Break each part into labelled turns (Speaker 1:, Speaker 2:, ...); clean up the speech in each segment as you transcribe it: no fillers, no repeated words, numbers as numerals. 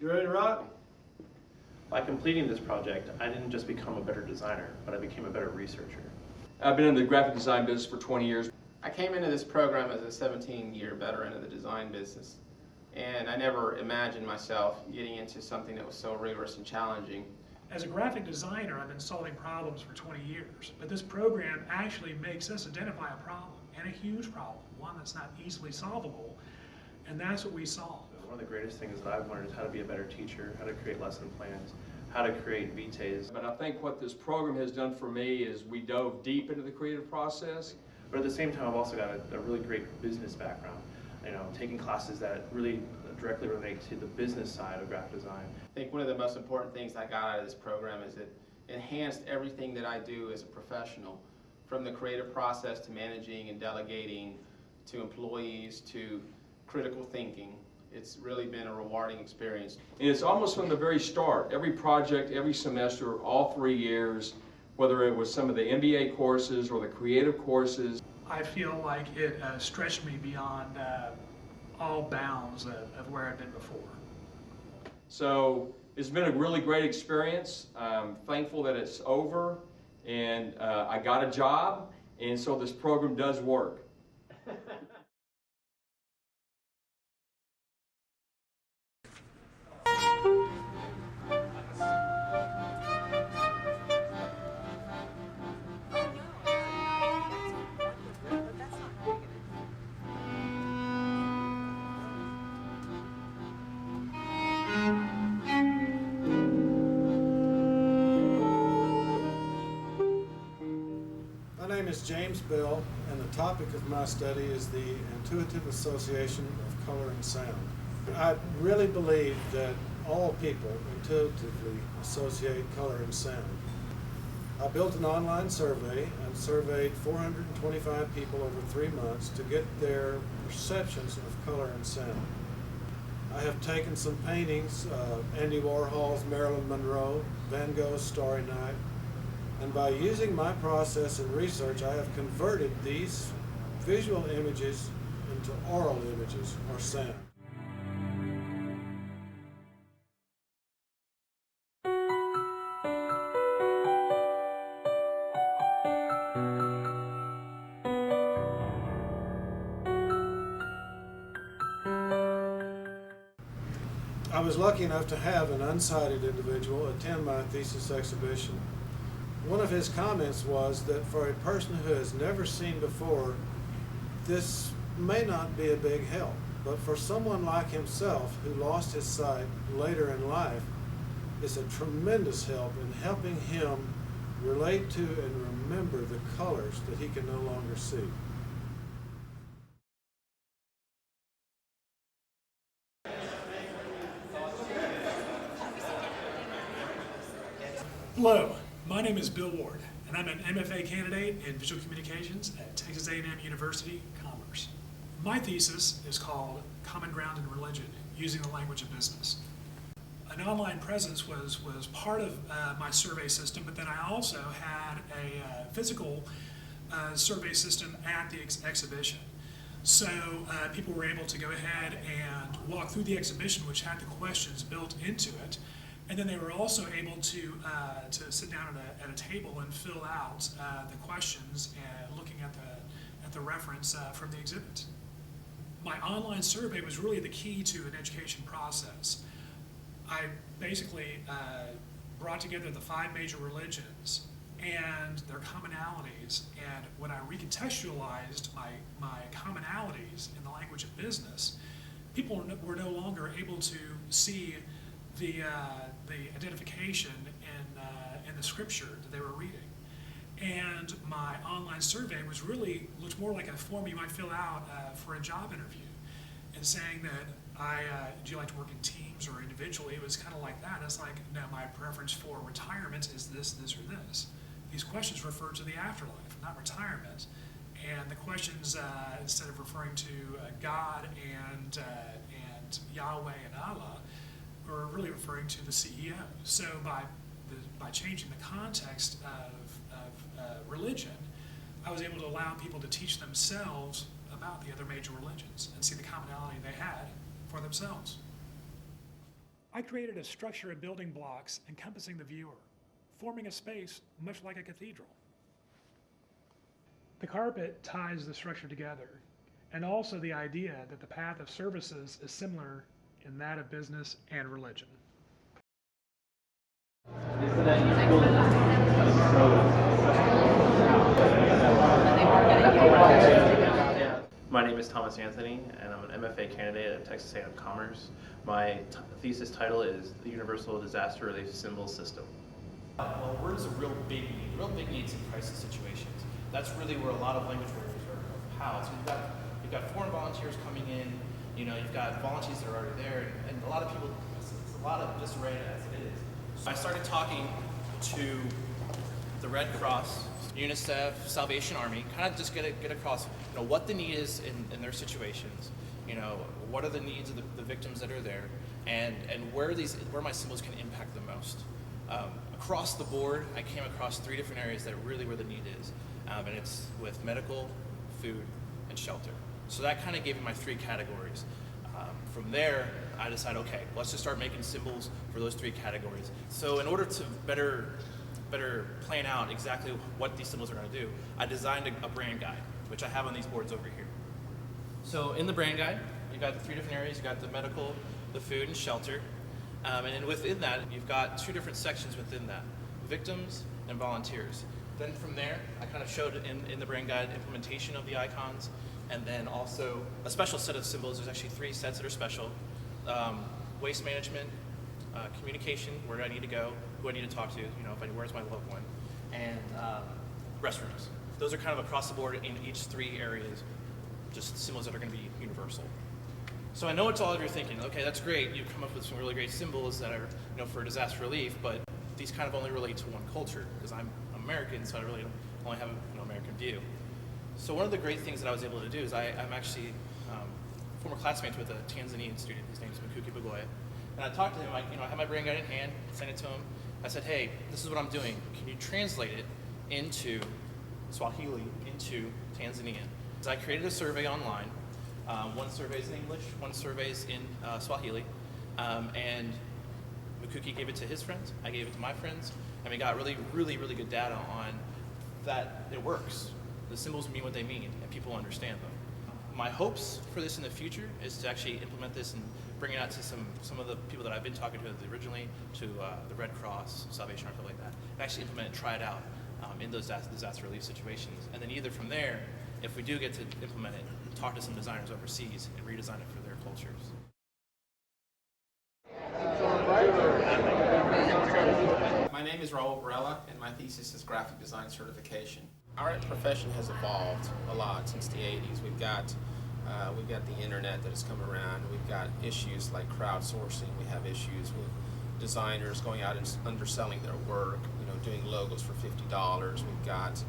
Speaker 1: You ready to rock?
Speaker 2: By completing this project, I didn't just become a better designer, but I became a better researcher.
Speaker 3: I've been in the graphic design business for 20 years.
Speaker 4: I came into this program as a 17-year veteran of the design business, and I never imagined myself getting into something that was so rigorous and challenging.
Speaker 5: As a graphic designer, I've been solving problems for 20 years, but this program actually makes us identify a problem, and a huge problem, one that's not easily solvable, and that's what we solve.
Speaker 2: One of the greatest things that I've learned is how to be a better teacher, how to create lesson plans, how to create vitaes.
Speaker 3: But I think what this program has done for me is we dove deep into the creative process.
Speaker 2: But at the same time, I've also got a really great business background. You know, taking classes that really directly relate to the business side of graphic design.
Speaker 4: I think one of the most important things I got out of this program is it enhanced everything that I do as a professional, from the creative process to managing and delegating, to employees, to critical thinking. It's really been a rewarding experience.
Speaker 3: And it's almost from the very start, every project, every semester, all 3 years, whether it was some of the MBA courses or the creative courses.
Speaker 5: I feel like it stretched me beyond all bounds of where I've been before.
Speaker 3: So it's been a really great experience. I'm thankful that it's over, and I got a job, and so this program does work.
Speaker 1: My name is James Bell, and the topic of my study is the intuitive association of color and sound. I really believe that all people intuitively associate color and sound. I built an online survey and surveyed 425 people over 3 months to get their perceptions of color and sound. I have taken some paintings, Andy Warhol's Marilyn Monroe, Van Gogh's Starry Night, and by using my process and research, I have converted these visual images into oral images or sound. I was lucky enough to have an unsighted individual attend my thesis exhibition. One of his comments was that for a person who has never seen before, this may not be a big help, but for someone like himself who lost his sight later in life, it's a tremendous help in helping him relate to and remember the colors that he can no longer see.
Speaker 5: Hello, my name is Bill Ward, and I'm an MFA candidate in Visual Communications at Texas A&M University, Commerce. My thesis is called Common Ground in Religion, Using the Language of Business. An online presence was part of my survey system, but then I also had a physical survey system at the exhibition. So people were able to go ahead and walk through the exhibition, which had the questions built into it. And then they were also able to sit down at a table and fill out the questions, looking at the reference from the exhibit. My online survey was really the key to an education process. I basically brought together the 5 major religions and their commonalities, and when I recontextualized my commonalities in the language of business, people were no longer able to see the identification in the scripture that they were reading. And my online survey looked more like a form you might fill out for a job interview, and saying that do you like to work in teams or individually? It was kind of like that. It's like, no, my preference for retirement is this, this, or this. These questions refer to the afterlife, not retirement. And the questions, instead of referring to God and Yahweh and Allah, are really referring to the CEO. So by changing the context of religion, I was able to allow people to teach themselves about the other major religions and see the commonality they had for themselves. I created a structure of building blocks encompassing the viewer, forming a space much like a cathedral. The carpet ties the structure together, and also the idea that the path of services is similar in that of business and religion.
Speaker 2: My name is Thomas Anthony, and I'm an MFA candidate at Texas A&M-Commerce. My thesis title is The Universal Disaster Relief Symbol System.
Speaker 6: Well, words are real big needs in crisis situations. That's really where a lot of language barriers are housed. You've got foreign volunteers coming in, you've got volunteers that are already there, and a lot of people, it's a lot of disarray as it is. So I started talking to the Red Cross, UNICEF, Salvation Army, kind of just get across what the need is in their situations, what are the needs of the victims that are there, and where my symbols can impact the most. Across the board, I came across 3 different areas that are really where the need is, and it's with medical, food, and shelter. So that kind of gave me my 3 categories. From there, I decided, okay, let's just start making symbols for those 3 categories. So in order to better plan out exactly what these symbols are going to do, I designed a brand guide, which I have on these boards over here. So in the brand guide, you've got the 3 different areas. You've got the medical, the food, and shelter. And then within that, you've got 2 different sections within that, victims and volunteers. Then from there, I kind of showed in the brand guide implementation of the icons, and then also a special set of symbols. There's actually 3 sets that are special. Waste management, communication, where do I need to go, who I need to talk to, where's my loved one, and restrooms. Those are kind of across the board in each 3 areas, just symbols that are going to be universal. So I know it's all of you are thinking, okay, that's great, you've come up with some really great symbols that are, for disaster relief, but these kind of only relate to one culture, because I'm American, so I really only have an American view. So one of the great things that I was able to do is I'm actually former classmates with a Tanzanian student. His name is Mkuki Bagoya. And I talked to him, I had my brand guide in hand, sent it to him. I said, hey, this is what I'm doing. Can you translate it into Swahili, into Tanzanian? So I created a survey online. One survey is in English, one survey is in Swahili. And Mkuki gave it to his friends, I gave it to my friends, and we got really, really, really good data on that it works. The symbols mean what they mean, and people understand them. My hopes for this in the future is to actually implement this and bring it out to some of the people that I've been talking to originally, to the Red Cross, Salvation Army, stuff like that, and actually implement it, try it out in those disaster relief situations. And then either from there, if we do get to implement it, talk to some designers overseas and redesign it for their cultures.
Speaker 4: My name is Raul Varela, and my thesis is graphic design certification. Our profession has evolved a lot since the 80s. We've got the internet that has come around. We've got issues like crowdsourcing. We have issues with designers going out and underselling their work, doing logos for $50. We've got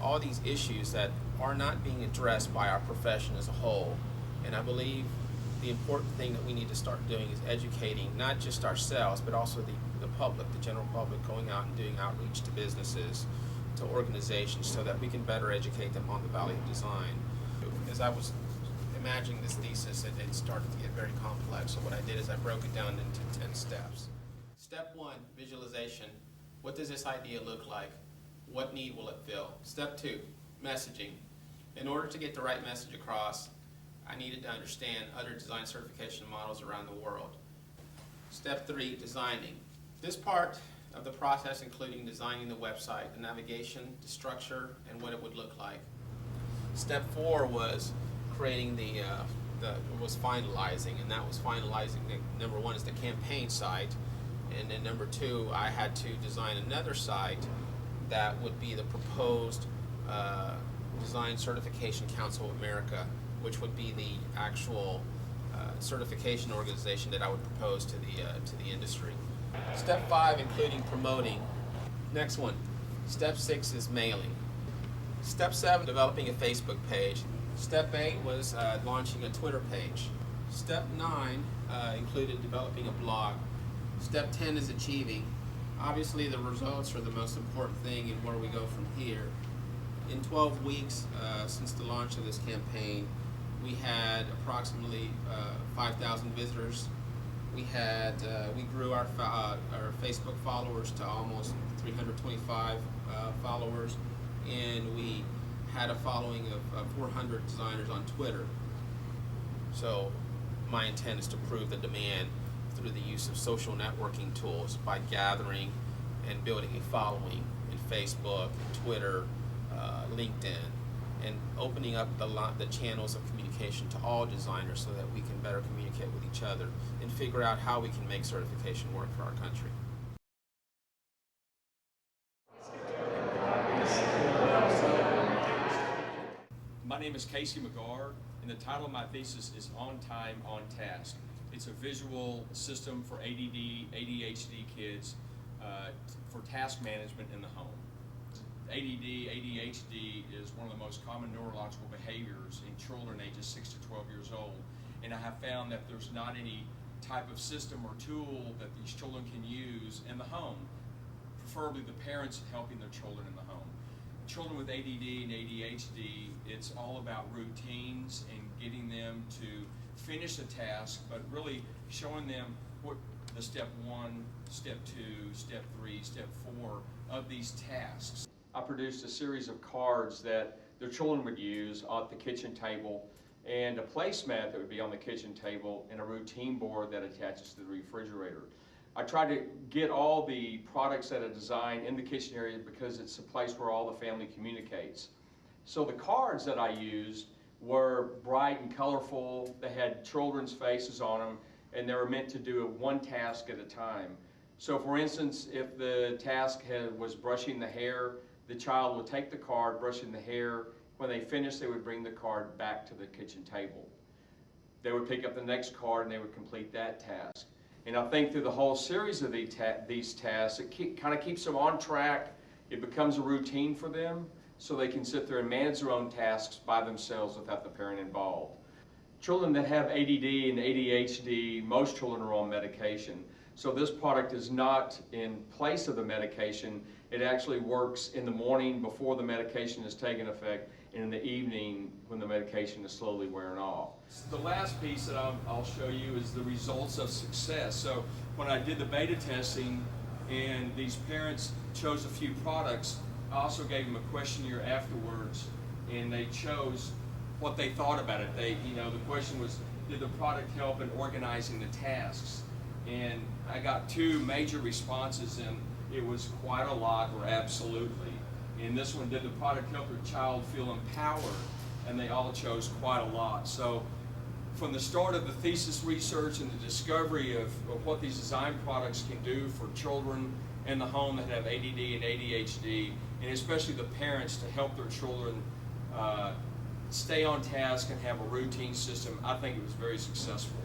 Speaker 4: all these issues that are not being addressed by our profession as a whole. And I believe the important thing that we need to start doing is educating not just ourselves, but also the public, the general public, going out and doing outreach to businesses, to organizations, so that we can better educate them on the value of design. As I was imagining this thesis, it started to get very complex. So what I did is I broke it down into 10 steps. Step 1, visualization. What does this idea look like? What need will it fill? Step 2, messaging. In order to get the right message across, I needed to understand other design certification models around the world. Step 3, designing. This part of the process including designing the website, the navigation, the structure, and what it would look like. Step 4 was creating was finalizing, and that was finalizing, number 1 is the campaign site, and then number 2, I had to design another site that would be the proposed Design Certification Council of America, which would be the actual certification organization that I would propose to the industry. Step 5, including promoting. Next one. Step 6 is mailing. Step 7, developing a Facebook page. Step 8 was launching a Twitter page. Step 9 included developing a blog. Step 10 is achieving. Obviously, the results are the most important thing and where we go from here. In 12 weeks since the launch of this campaign, we had approximately 5,000 visitors. We grew our Facebook followers to almost 325 followers, and we had a following of 400 designers on Twitter. So my intent is to prove the demand through the use of social networking tools by gathering and building a following in Facebook, Twitter, LinkedIn, and opening up the channels of communication to all designers so that we can better communicate with each other and figure out how we can make certification work for our country.
Speaker 3: My name is Casey McGarr, and the title of my thesis is On Time, On Task. It's a visual system for ADD, ADHD kids for task management in the home. ADD, ADHD is one of the most common neurological behaviors in children ages 6 to 12 years old, and I have found that there's not any type of system or tool that these children can use in the home, preferably the parents helping their children in the home. Children with ADD and ADHD, it's all about routines and getting them to finish a task, but really showing them what the step 1, step 2, step 3, step 4 of these tasks. I produced a series of cards that their children would use at the kitchen table, and a placemat that would be on the kitchen table, and a routine board that attaches to the refrigerator. I tried to get all the products that I designed in the kitchen area because it's a place where all the family communicates. So the cards that I used were bright and colorful. They had children's faces on them, and they were meant to do one task at a time. So for instance, if the task was brushing the hair, the child would take the card, brushing the hair. When they finished, they would bring the card back to the kitchen table. They would pick up the next card and they would complete that task. And I think through the whole series of these tasks, it kind of keeps them on track. It becomes a routine for them, so they can sit there and manage their own tasks by themselves without the parent involved. Children that have ADD and ADHD, most children are on medication. So this product is not in place of the medication. It actually works in the morning before the medication is taking effect, and in the evening when the medication is slowly wearing off. The last piece that I'll show you is the results of success. So when I did the beta testing and these parents chose a few products, I also gave them a questionnaire afterwards, and they chose what they thought about it. The question was, did the product help in organizing the tasks? And I got 2 major responses, and it was quite a lot or absolutely. And this one, did the product help your child feel empowered? And they all chose quite a lot. So from the start of the thesis research and the discovery of what these design products can do for children in the home that have ADD and ADHD, and especially the parents to help their children stay on task and have a routine system, I think it was very successful.